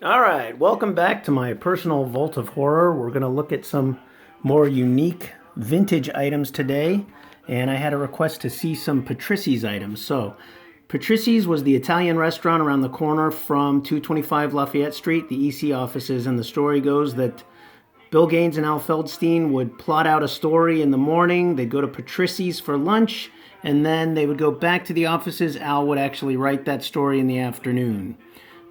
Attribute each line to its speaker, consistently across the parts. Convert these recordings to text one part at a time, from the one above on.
Speaker 1: All right, welcome back to my personal vault of horror. We're going to look at some more unique vintage items today, and I had a request to see some Patrissy's items. So, Patrissy's was the Italian restaurant around the corner from 225 Lafayette Street, the EC offices, and the story goes that Bill Gaines and Al Feldstein would plot out a story in the morning, they'd go to Patrissy's for lunch, and then they would go back to the offices. Al would actually write that story in the afternoon.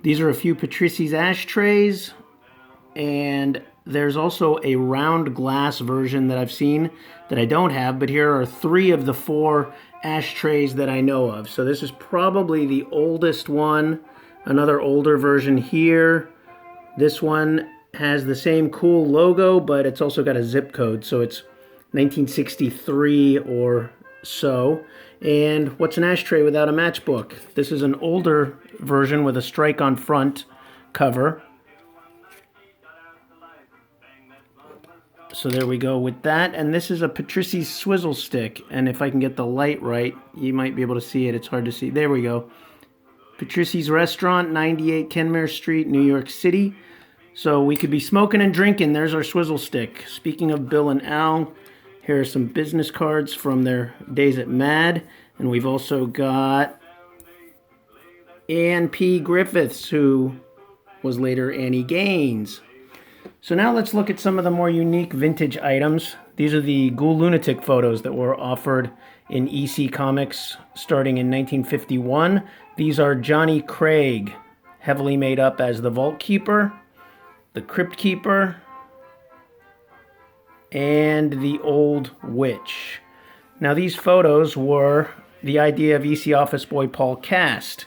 Speaker 1: These are a few Patrissy's ashtrays, and there's also a round glass version that I've seen that I don't have, but here are 3 of the 4 ashtrays that I know of. So this is probably the oldest one, another older version here. This one has the same cool logo, but it's also got a zip code, so it's 1963 or so. And what's an ashtray without a matchbook? This is an older version with a strike on front cover. So there we go with that. And this is a Patrissy swizzle stick. And if I can get the light right, you might be able to see it. It's hard to see. There we go. Patrissy's Restaurant, 98 Kenmare Street, New York City. So we could be smoking and drinking. There's our swizzle stick. Speaking of Bill and Al, here are some business cards from their days at MAD. And we've also got Ann P. Griffiths, who was later Annie Gaines. So now let's look at some of the more unique vintage items. These are the GhouLunatic photos that were offered in EC Comics starting in 1951. These are Johnny Craig, heavily made up as the Vault Keeper, the Crypt Keeper, and the Old Witch. Now these photos were the idea of EC office boy Paul Cast,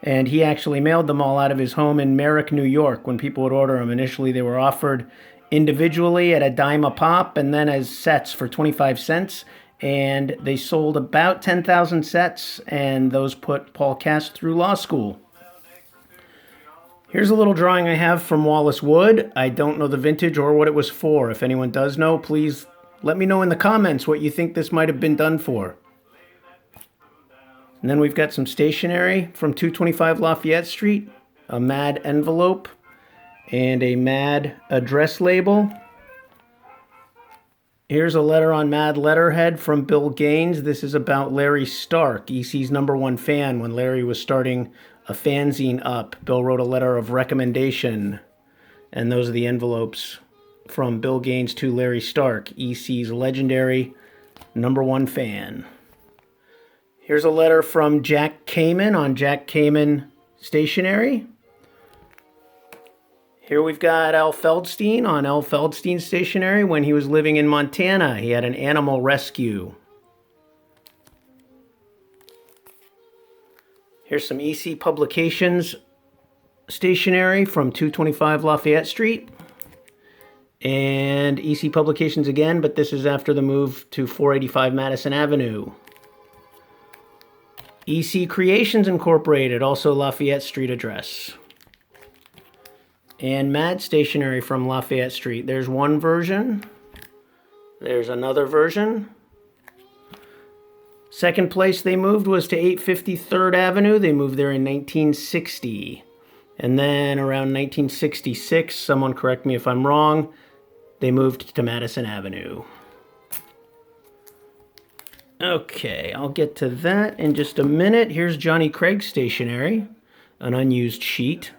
Speaker 1: and he actually mailed them all out of his home in Merrick, New York when people would order them. Initially they were offered individually at a dime a pop and then as sets for 25 cents, and they sold about 10,000 sets, and those put Paul Cast through law school. Here's a little drawing I have from Wallace Wood. I don't know the vintage or what it was for. If anyone does know, please let me know in the comments what you think this might have been done for. And then we've got some stationery from 225 Lafayette Street, a MAD envelope, and a MAD address label. Here's a letter on MAD letterhead from Bill Gaines. This is about Larry Stark, EC's #1 fan. When Larry was starting a fanzine up, Bill wrote a letter of recommendation. And those are the envelopes from Bill Gaines to Larry Stark, EC's legendary #1 fan. Here's a letter from Jack Kamen on Jack Kamen stationery. Here we've got Al Feldstein on Al Feldstein stationery when he was living in Montana. He had an animal rescue. Here's some EC Publications stationery from 225 Lafayette Street. And EC Publications again, but this is after the move to 485 Madison Avenue. EC Creations Incorporated, also Lafayette Street address. And MAD stationery from Lafayette Street. There's one version. There's another version. Second place they moved was to 850 3rd Avenue. They moved there in 1960. And then around 1966, someone correct me if I'm wrong, they moved to Madison Avenue. Okay, I'll get to that in just a minute. Here's Johnny Craig stationery, an unused sheet.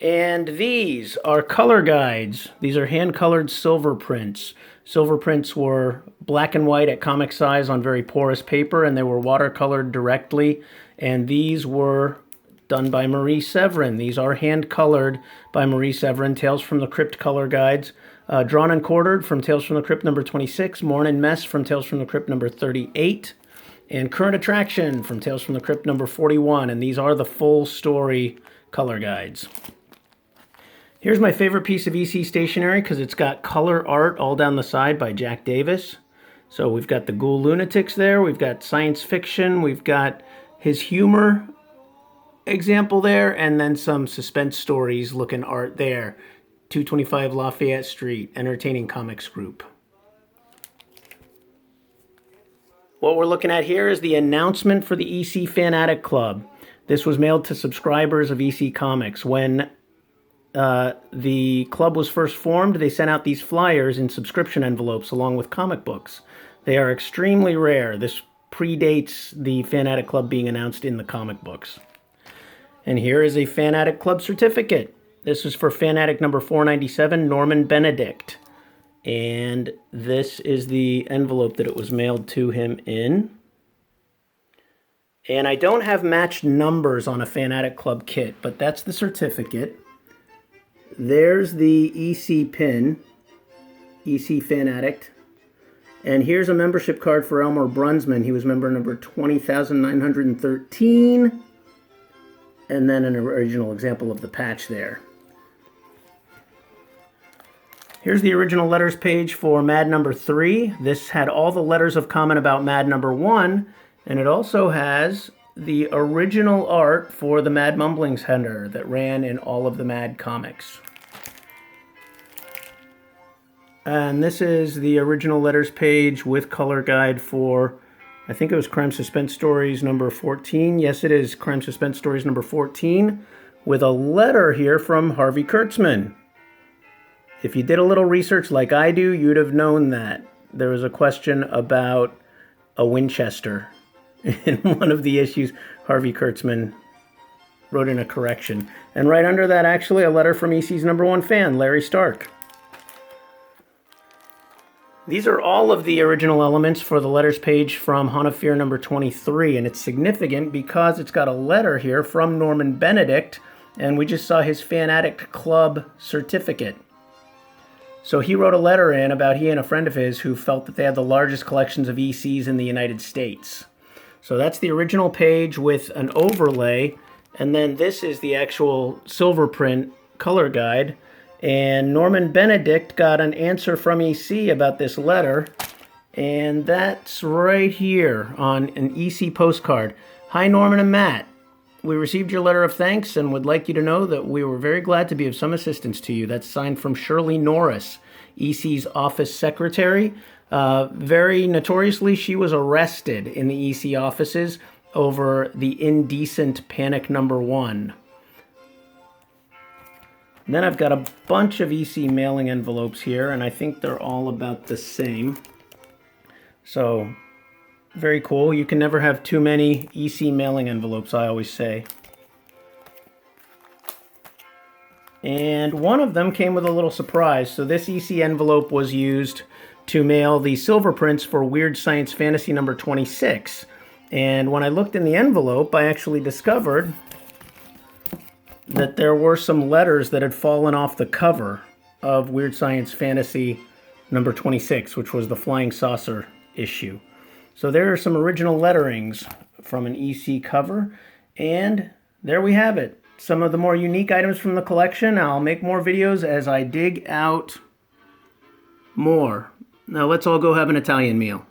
Speaker 1: And these are color guides. These are hand-colored silver prints. Silver prints were black and white at comic size on very porous paper, and they were watercolored directly. And these were done by Marie Severin. These are hand-colored by Marie Severin. Tales from the Crypt color guides. Drawn and quartered from Tales from the Crypt number 26. Morn and Mess from Tales from the Crypt number 38. And Current Attraction from Tales from the Crypt number 41. And these are the full story color guides. Here's my favorite piece of EC stationery because it's got color art all down the side by Jack Davis. So we've got the GhouLunatics there. We've got science fiction. We've got his humor example there. And then some suspense stories looking art there. 225 Lafayette Street, Entertaining Comics Group. What we're looking at here is the announcement for the EC Fan-Addict Club. This was mailed to subscribers of EC Comics. When the club was first formed, they sent out these flyers in subscription envelopes along with comic books. They are extremely rare. This predates the Fan-Addict Club being announced in the comic books. And here is a Fan-Addict Club certificate. This is for Fan-Addict number 497, Norman Benedict. And this is the envelope that it was mailed to him in. And I don't have matched numbers on a Fan-Addict Club kit, but that's the certificate. There's the EC pin, EC Fan-Addict. And here's a membership card for Elmer Brunsman. He was member number 20,913. And then an original example of the patch there. Here's the original letters page for Mad number 3. This had all the letters of comment about Mad number 1. And it also has the original art for the Mad Mumblings header that ran in all of the Mad comics. And this is the original letters page with color guide for, I think it was Crime Suspense Stories number 14. Yes, it is Crime Suspense Stories number 14, with a letter here from Harvey Kurtzman. If you did a little research like I do, you'd have known that. There was a question about a Winchester. In one of the issues, Harvey Kurtzman wrote in a correction. And right under that, actually, a letter from EC's number 1 fan, Larry Stark. These are all of the original elements for the letters page from Haunt of Fear number 23, and it's significant because it's got a letter here from Norman Benedict, and we just saw his Fan-Addict Club certificate. So he wrote a letter in about he and a friend of his who felt that they had the largest collections of ECs in the United States. So that's the original page with an overlay, and then this is the actual silver print color guide. And Norman Benedict got an answer from EC about this letter, and that's right here on an EC postcard. Hi, Norman and Matt. We received your letter of thanks and would like you to know that we were very glad to be of some assistance to you. That's signed from Shirley Norris, EC's office secretary. Very notoriously, she was arrested in the EC offices over the indecent Panic number 1. Then I've got a bunch of EC mailing envelopes here, and I think they're all about the same. So, very cool. You can never have too many EC mailing envelopes, I always say. And one of them came with a little surprise. So this EC envelope was used to mail the silver prints for Weird Science Fantasy number 26. And when I looked in the envelope, I actually discovered that there were some letters that had fallen off the cover of Weird Science Fantasy number 26, which was the Flying Saucer issue. So there are some original letterings from an EC cover, and there we have it. Some of the more unique items from the collection. I'll make more videos as I dig out more. Now let's all go have an Italian meal.